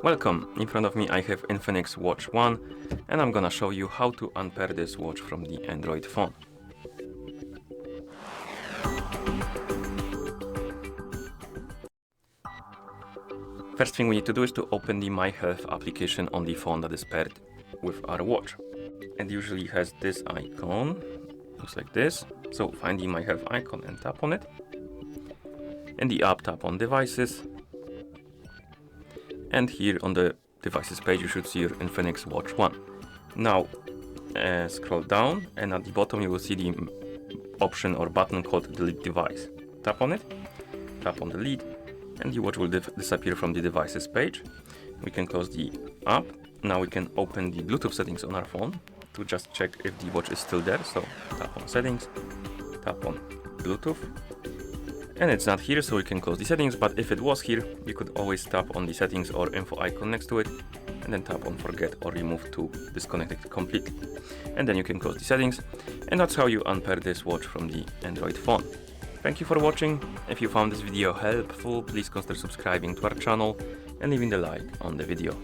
Welcome, in front of me I have INFINIX Watch 1 and I'm gonna show you how to unpair this watch from the Android phone. First thing we need to do is to open the MyHealth application on the phone that is paired with our watch. It usually has this icon, looks like this. So find the MyHealth icon and tap on it. In the app, tap on Devices. And here on the Devices page you should see your INFINIX Watch 1. Now scroll down and at the bottom you will see the option or button called Delete Device. Tap on it, tap on Delete, and the watch will disappear from the Devices page. We can close the app. Now we can open the Bluetooth settings on our phone to just check if the watch is still there. So tap on Settings, tap on Bluetooth, and it's not here, so we can close the settings. But if it was here, you could always tap on the settings or info icon next to it and then tap on Forget or Remove to disconnect it completely, and then you can close the settings. And that's how you unpair this watch from the Android phone. Thank you for watching. If you found this video helpful, please consider subscribing to our channel and leaving a like on the video.